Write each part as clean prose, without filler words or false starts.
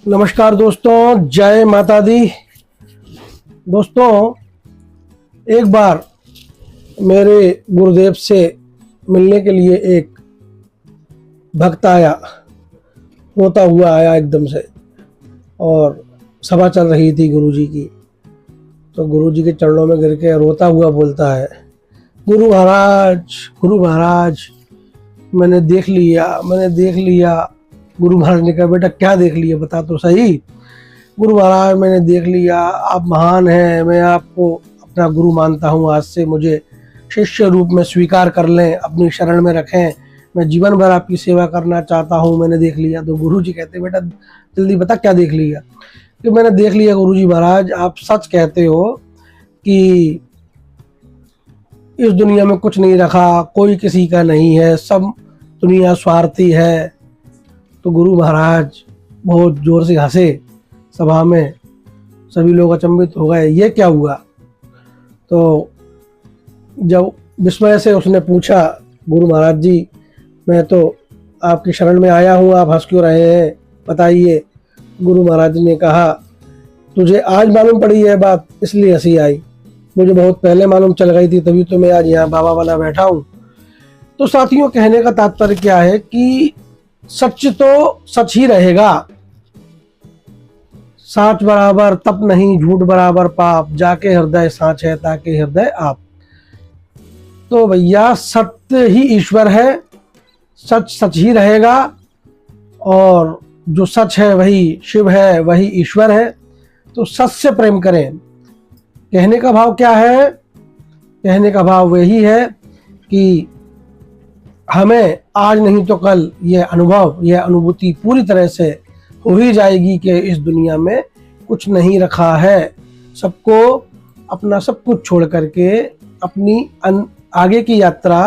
नमस्कार दोस्तों, जय माता दी। दोस्तों, एक बार मेरे गुरुदेव से मिलने के लिए एक भक्त आया, रोता हुआ आया एकदम से। और सभा चल रही थी गुरुजी की, तो गुरुजी के चरणों में गिर के रोता हुआ बोलता है, गुरु महाराज मैंने देख लिया। गुरु महाराज ने कहा, बेटा क्या देख लिया, बता तो सही। गुरु महाराज, मैंने देख लिया, आप महान हैं, मैं आपको अपना गुरु मानता हूँ। आज से मुझे शिष्य रूप में स्वीकार कर लें, अपनी शरण में रखें, मैं जीवन भर आपकी सेवा करना चाहता हूँ, मैंने देख लिया। तो गुरु जी कहते, बेटा जल्दी बता क्या देख लिया। कि मैंने देख लिया गुरु जी महाराज, आप सच कहते हो कि इस दुनिया में कुछ नहीं रखा, कोई किसी का नहीं है, सब दुनिया स्वार्थी है। तो गुरु महाराज बहुत जोर से हंसे, सभा में सभी लोग अचंभित हो गए, ये क्या हुआ। तो जब विस्मय से उसने पूछा, गुरु महाराज जी मैं तो आपकी शरण में आया हूँ, आप हंस क्यों रहे हैं, बताइए। गुरु महाराज ने कहा, तुझे आज मालूम पड़ी है बात, इसलिए हंसी आई, मुझे बहुत पहले मालूम चल गई थी, तभी तो मैं आज यहाँ बाबा बना बैठा हूँ। तो साथियों, कहने का तात्पर्य क्या है कि सच तो सच ही रहेगा। साच बराबर तप नहीं, झूठ बराबर पाप, जाके हृदय साच है ताके हृदय आप। तो भैया सत्य ही ईश्वर है, सच सच ही रहेगा, और जो सच है वही शिव है, वही ईश्वर है। तो सच से प्रेम करें। कहने का भाव क्या है? कहने का भाव वही है कि हमें आज नहीं तो कल यह अनुभव, यह अनुभूति पूरी तरह से हो ही जाएगी कि इस दुनिया में कुछ नहीं रखा है। सबको अपना सब कुछ छोड़ करके अपनी आगे की यात्रा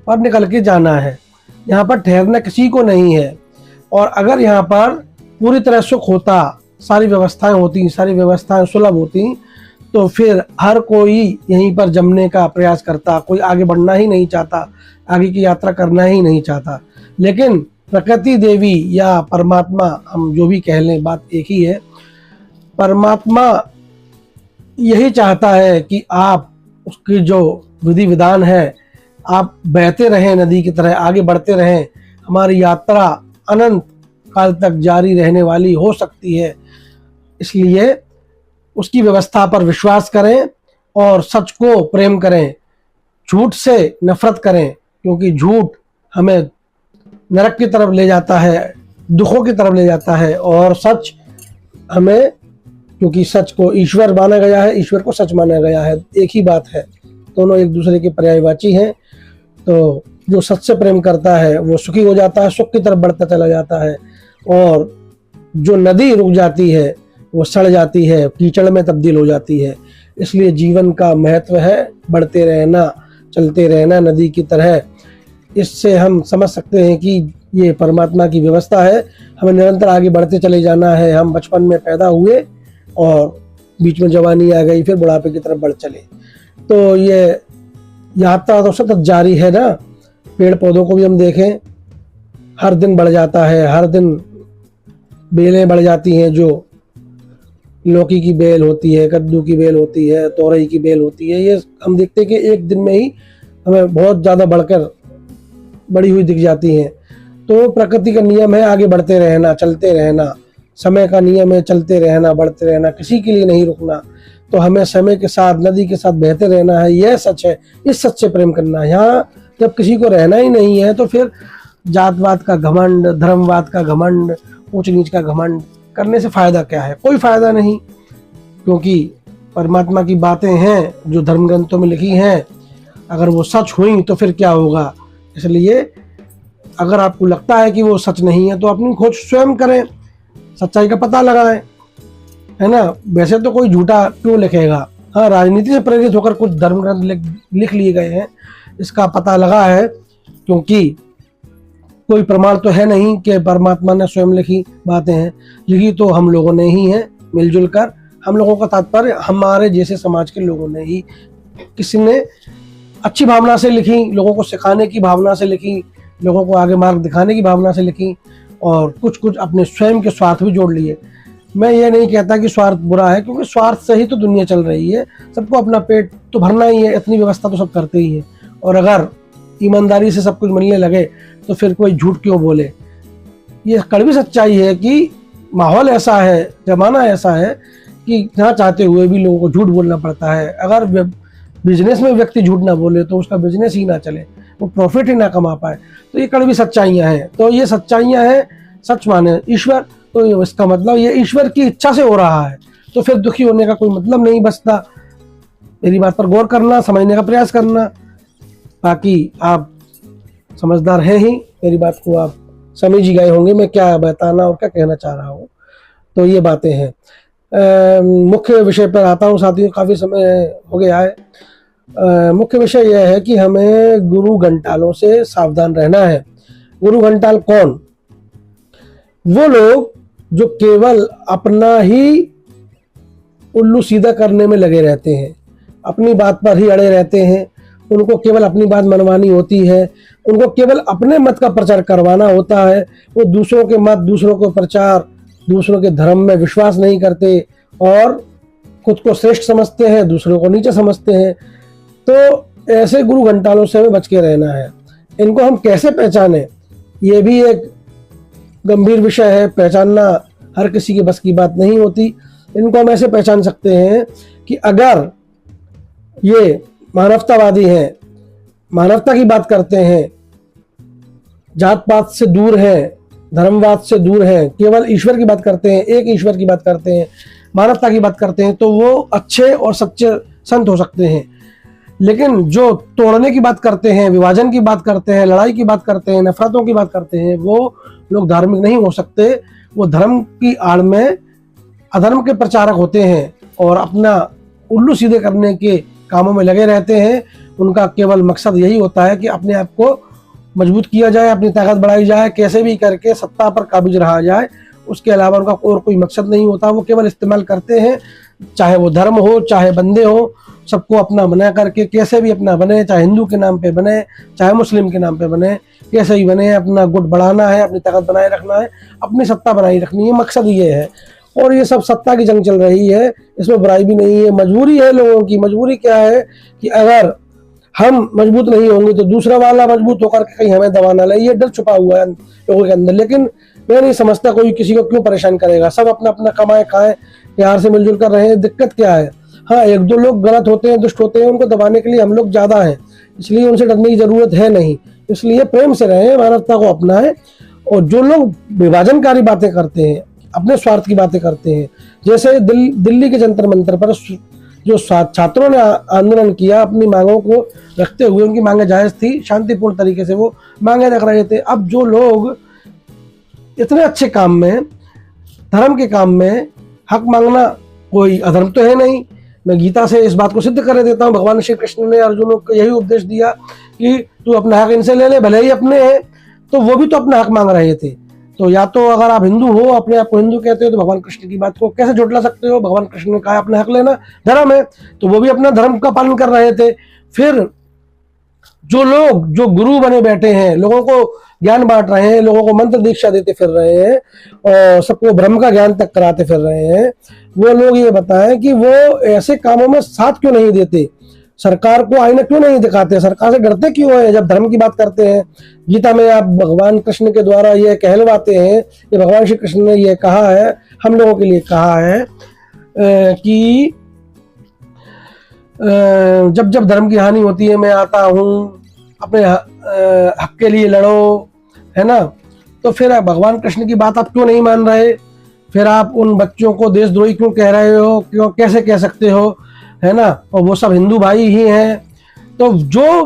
पर निकल के जाना है। यहाँ पर ठहरना किसी को नहीं है। और अगर यहाँ पर पूरी तरह सुख होता, सारी व्यवस्थाएं होती, सारी व्यवस्थाएं सुलभ होती, तो फिर हर कोई यहीं पर जमने का प्रयास करता, कोई आगे बढ़ना ही नहीं चाहता, आगे की यात्रा करना ही नहीं चाहता। लेकिन प्रकृति देवी या परमात्मा, हम जो भी कह लें, बात एक ही है। परमात्मा यही चाहता है कि आप उसकी जो विधि विधान है, आप बहते रहें, नदी की तरह आगे बढ़ते रहें। हमारी यात्रा अनंत काल तक जारी रहने वाली हो सकती है। इसलिए उसकी व्यवस्था पर विश्वास करें और सच को प्रेम करें, झूठ से नफरत करें, क्योंकि झूठ हमें नरक की तरफ ले जाता है, दुखों की तरफ ले जाता है। और सच हमें, क्योंकि सच को ईश्वर माना गया है, ईश्वर को सच माना गया है, एक ही बात है, दोनों एक दूसरे के पर्यायवाची हैं। तो जो सच से प्रेम करता है वो सुखी हो जाता है, सुख की तरफ बढ़ता चला जाता है। और जो नदी रुक जाती है वो सड़ जाती है, कीचड़ में तब्दील हो जाती है। इसलिए जीवन का महत्व है बढ़ते रहना, चलते रहना नदी की तरह। इससे हम समझ सकते हैं कि ये परमात्मा की व्यवस्था है, हमें निरंतर आगे बढ़ते चले जाना है। हम बचपन में पैदा हुए और बीच में जवानी आ गई, फिर बुढ़ापे की तरफ बढ़ चले। तो ये यात्रा तो सतत जारी है ना। पेड़ पौधों को भी हम देखें, हर दिन बढ़ जाता है, हर दिन बेलें बढ़ जाती हैं। जो लौकी की बेल होती है, कद्दू की बेल होती है, तोरई की बेल होती है, ये हम देखते हैं कि एक दिन में ही हमें बहुत ज़्यादा बढ़कर बड़ी हुई दिख जाती हैं। तो प्रकृति का नियम है आगे बढ़ते रहना, चलते रहना। समय का नियम है चलते रहना, बढ़ते रहना, किसी के लिए नहीं रुकना। तो हमें समय के साथ, नदी के साथ बहते रहना है, यह सच है। इस सच से प्रेम करना है। यहाँ जब किसी को रहना ही नहीं है तो फिर जातवाद का घमंड, धर्मवाद का घमंड, ऊंच नीच का घमंड करने से फायदा क्या है? कोई फायदा नहीं, क्योंकि परमात्मा की बातें हैं जो धर्म ग्रंथों में लिखी हैं, अगर वो सच हुई तो फिर क्या होगा। इसलिए अगर आपको लगता है कि वो सच नहीं है तो अपनी खोज स्वयं करें, सच्चाई का पता लगाएं, है ना। वैसे तो कोई झूठा क्यों लिखेगा। हाँ, राजनीति से प्रेरित होकर कुछ धर्म ग्रंथ लिख लिए गए हैं, इसका पता लगा है, क्योंकि कोई प्रमाण तो है नहीं कि परमात्मा ने स्वयं लिखी बातें हैं। लिखी तो हम लोगों ने ही है, मिलजुल कर। हम लोगों का तात्पर्य हमारे जैसे समाज के लोगों ने ही, किसी ने अच्छी भावना से लिखी, लोगों को सिखाने की भावना से लिखी, लोगों को आगे मार्ग दिखाने की भावना से लिखी, और कुछ कुछ अपने स्वयं के स्वार्थ भी जोड़ लिए। मैं ये नहीं कहता कि स्वार्थ बुरा है, क्योंकि स्वार्थ से ही तो दुनिया चल रही है। सबको अपना पेट तो भरना ही है, इतनी व्यवस्था तो सब करते ही है। और अगर ईमानदारी से सब कुछ मिलने लगे तो फिर कोई झूठ क्यों बोले। ये कड़वी सच्चाई है कि माहौल ऐसा है, जमाना ऐसा है कि ना चाहते हुए भी लोगों को झूठ बोलना पड़ता है। अगर बिजनेस में व्यक्ति झूठ ना बोले तो उसका बिजनेस ही ना चले, वो प्रॉफिट ही ना कमा पाए। तो ये कड़वी सच्चाइयाँ हैं। तो ये सच्चाइयाँ हैं, सच माने ईश्वर, तो इसका मतलब ये ईश्वर की इच्छा से हो रहा है, तो फिर दुखी होने का कोई मतलब नहीं बचता। मेरी बात पर गौर करना, समझने का प्रयास करना। बाकी आप समझदार हैं ही, मेरी बात को आप समझ ही गए होंगे मैं क्या बताना और क्या कहना चाह रहा हूँ। तो ये बातें हैं। मुख्य विषय पर आता हूँ साथियों, काफ़ी समय हो गया है। मुख्य विषय यह है कि हमें गुरु घंटालों से सावधान रहना है। गुरु घंटाल कौन? वो लोग जो केवल अपना ही उल्लू सीधा करने में लगे रहते हैं, अपनी बात पर ही अड़े रहते हैं। उनको केवल अपनी बात मनवानी होती है, उनको केवल अपने मत का प्रचार करवाना होता है। वो दूसरों के मत, दूसरों के प्रचार, दूसरों के धर्म में विश्वास नहीं करते और खुद को श्रेष्ठ समझते हैं, दूसरों को नीचे समझते हैं। तो ऐसे गुरु घंटालों से हमें बच के रहना है। इनको हम कैसे पहचाने, ये भी एक गंभीर विषय है। पहचानना हर किसी के बस की बात नहीं होती। इनको हम ऐसे पहचान सकते हैं कि अगर ये मानवतावादी हैं, मानवता की बात करते हैं, जात पात से दूर हैं, धर्मवाद से दूर हैं, केवल ईश्वर की बात करते हैं, एक ईश्वर की बात करते हैं, मानवता की बात करते हैं, तो वो अच्छे और सच्चे संत हो सकते हैं। लेकिन जो तोड़ने की बात करते हैं, विभाजन की बात करते हैं, लड़ाई की बात करते हैं, नफरतों की बात करते हैं, वो लोग धार्मिक नहीं हो सकते। वो धर्म की आड़ में अधर्म के प्रचारक होते हैं और अपना उल्लू सीधे करने के कामों में लगे रहते हैं। उनका केवल मकसद यही होता है कि अपने आप को मजबूत किया जाए, अपनी ताकत बढ़ाई जाए, कैसे भी करके सत्ता पर काबिज रहा जाए। उसके अलावा उनका और कोई मकसद नहीं होता। वो केवल इस्तेमाल करते हैं, चाहे वो धर्म हो, चाहे बंदे हो, सबको अपना बना करके कैसे भी अपना बने, चाहे हिंदू के नाम पे बने, चाहे मुस्लिम के नाम पे बने, कैसे ही बने, अपना गुट बढ़ाना है, अपनी ताकत बनाए रखना है, अपनी सत्ता बनाई रखनी है। मकसद ये है। और ये सब सत्ता की जंग चल रही है, इसमें बुराई भी नहीं है। मजबूरी है लोगों की। मजबूरी क्या है कि अगर हम मजबूत नहीं होंगे तो दूसरा वाला मजबूत होकर के कहीं हमें दबा ना ले। ये डर छुपा हुआ है लोगों के अंदर। लेकिन मैं नहीं समझता कोई किसी को क्यों परेशान करेगा। सब अपना अपना कमाए खाएं, प्यार से मिलजुल कर रहे हैं। दिक्कत क्या है? हाँ, एक दो लोग गलत होते हैं, दुष्ट होते हैं, उनको दबाने के लिए हम लोग ज्यादा हैं, इसलिए उनसे डरने की जरूरत है नहीं। इसलिए प्रेम से रहें, मानवता को अपनाएं। और जो लोग विभाजनकारी बातें करते हैं, अपने स्वार्थ की बातें करते हैं, जैसे दिल्ली के जंतर मंतर पर जो छात्रों ने आंदोलन किया अपनी मांगों को रखते हुए, उनकी मांगे जायज थी, शांतिपूर्ण तरीके से वो मांगे रख रहे थे। अब जो लोग इतने अच्छे काम में, धर्म के काम में हक मांगना कोई अधर्म तो है नहीं। मैं गीता से इस बात को सिद्ध कर देता हूँ। भगवान श्री कृष्ण ने अर्जुन को यही उपदेश दिया कि तू अपना हक इनसे ले ले, भले ही अपने हैं, तो वो भी तो अपना हक मांग रहे थे। तो या तो अगर आप हिंदू हो, अपने आप को हिंदू कहते हो, तो भगवान कृष्ण की बात को कैसे झुठला सकते हो? भगवान कृष्ण ने कहा अपना हक लेना धर्म है, तो वो भी अपना धर्म का पालन कर रहे थे। फिर जो लोग जो गुरु बने बैठे हैं, लोगों को ज्ञान बांट रहे हैं, लोगों को मंत्र दीक्षा देते फिर रहे हैं और सबको ब्रह्म का ज्ञान तक कराते फिर रहे हैं, वो लोग ये बताएं कि वो ऐसे कामों में साथ क्यों नहीं देते, सरकार को आईना क्यों नहीं दिखाते, सरकार से डरते क्यों है जब धर्म की बात करते हैं। गीता में आप भगवान कृष्ण के द्वारा ये कहलवाते हैं, ये भगवान श्री कृष्ण ने ये कहा है, हम लोगों के लिए कहा है कि जब जब धर्म की हानि होती है मैं आता हूँ, अपने हक के लिए लड़ो, है ना। तो फिर भगवान कृष्ण की बात आप क्यों नहीं मान रहे? फिर आप उन बच्चों को देशद्रोही क्यों कह रहे हो? क्यों, कैसे कह सकते हो, है ना। और वो सब हिंदू भाई ही हैं। तो जो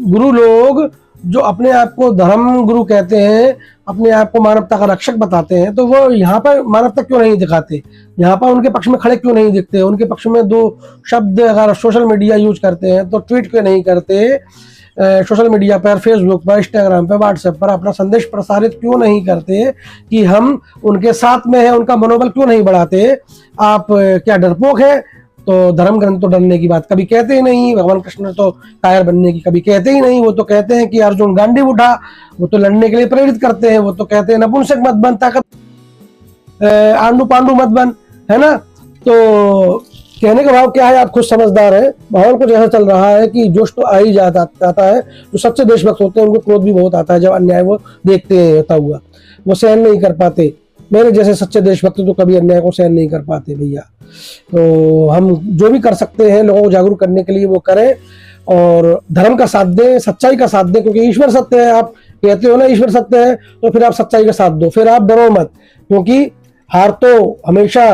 गुरु लोग जो अपने आप को धर्म गुरु कहते हैं, अपने आप को मानवता का रक्षक बताते हैं, तो वो यहाँ पर मानवता क्यों नहीं दिखाते? यहाँ पर उनके पक्ष में खड़े क्यों नहीं दिखते? उनके पक्ष में दो शब्द अगर सोशल मीडिया यूज करते हैं तो ट्वीट क्यों नहीं करते? सोशल मीडिया पर, फेसबुक पर, इंस्टाग्राम पर, व्हाट्सएप पर अपना संदेश प्रसारित क्यों नहीं करते कि हम उनके साथ में हैं? उनका मनोबल क्यों नहीं बढ़ाते? आप क्या डरपोक है? तो धर्म ग्रंथ तो डरने की बात कभी कहते ही नहीं। भगवान कृष्ण तो कायर बनने की कभी कहते ही नहीं। वो तो कहते हैं कि अर्जुन गांडी उठा, वो तो लड़ने के लिए प्रेरित करते हैं। वो तो कहते हैं नपुंसक मत बन, ताकत आंडू पांडू मत बन, है ना। तो कहने का भाव क्या है, आप खुद समझदार है। माहौल कुछ ऐसा चल रहा है कि जोश तो आ ही जाता है। जो सच्चे देशभक्त होते हैं उनको क्रोध भी बहुत आता है जब अन्याय वो देखते हैं होता हुआ, वो सहन नहीं कर पाते। मेरे जैसे सच्चे देशभक्त तो कभी अन्याय को सहन नहीं कर पाते भैया। तो हम जो भी कर सकते हैं लोगों को जागरूक करने के लिए वो करें, और धर्म का साथ दें, सच्चाई का साथ दें, क्योंकि ईश्वर सत्य है। आप कहते हो ना ईश्वर सत्य है, तो फिर आप सच्चाई का साथ दो, फिर आप डरो मत, क्योंकि हार तो हमेशा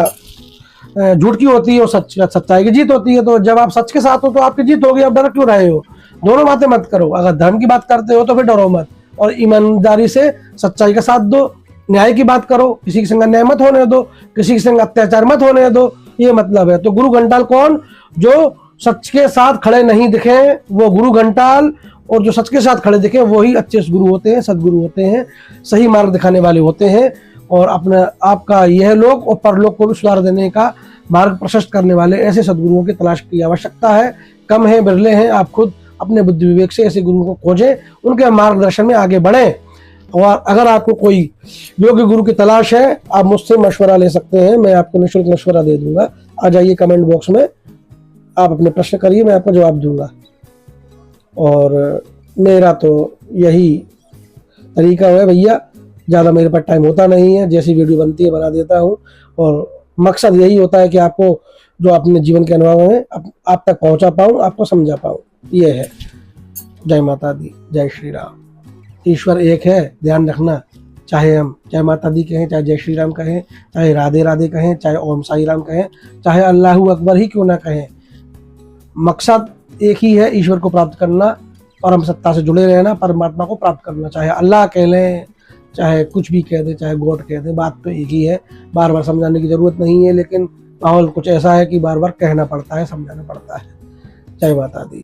झूठ की होती है और सच्चाई की जीत होती है। तो जब आप सच के साथ हो तो आपकी जीत होगी, आप डर क्यों रहे हो। दोनों बातें मत करो। अगर धर्म की बात करते हो तो फिर डरो मत, और ईमानदारी से सच्चाई का साथ दो। न्याय की बात करो, किसी के संग अन्याय मत होने दो, किसी के संग अत्याचार मत होने दो, ये मतलब है। तो गुरु घंटाल कौन, जो सच के साथ खड़े नहीं दिखे वो गुरु घंटाल, और जो सच के साथ खड़े दिखे वही अच्छे गुरु होते हैं, सदगुरु होते हैं, सही मार्ग दिखाने वाले होते हैं, और अपना आपका यह लोक और परलोक को भी सुधार देने का मार्ग प्रशस्त करने वाले ऐसे सदगुरुओं की तलाश की आवश्यकता है। कम है, बिरले हैं। आप खुद अपने बुद्धि विवेक से ऐसे गुरुओं को खोजें, उनके मार्गदर्शन में आगे बढ़ें। और अगर आपको कोई योग्य गुरु की तलाश है, आप मुझसे मशवरा ले सकते हैं, मैं आपको निःशुल्क मशवरा दे दूंगा। आ जाइए कमेंट बॉक्स में, आप अपने प्रश्न करिए, मैं आपको जवाब दूंगा। और मेरा तो यही तरीका है भैया, ज़्यादा मेरे पास टाइम होता नहीं है, जैसी वीडियो बनती है बना देता हूँ, और मकसद यही होता है कि आपको जो अपने जीवन के अनुभव हैं आप तक पहुँचा पाऊँ, आपको समझा पाऊँ। ये है। जय माता दी, जय श्री राम। ईश्वर एक है, ध्यान रखना। चाहे हम जय माता दी कहें, चाहे जय श्री राम कहें, चाहे राधे राधे कहें, चाहे ओम साई राम कहें, चाहे अल्लाहू अकबर ही क्यों ना कहें, मकसद एक ही है, ईश्वर को प्राप्त करना, परम सत्ता से जुड़े रहना, परमात्मा को प्राप्त करना। चाहे अल्लाह कह लें, चाहे कुछ भी कह दें, चाहे गॉड कह दें, बात तो एक ही है। बार बार समझाने की जरूरत नहीं है, लेकिन माहौल कुछ ऐसा है कि बार बार कहना पड़ता है, समझाना पड़ता है। जय माता दी।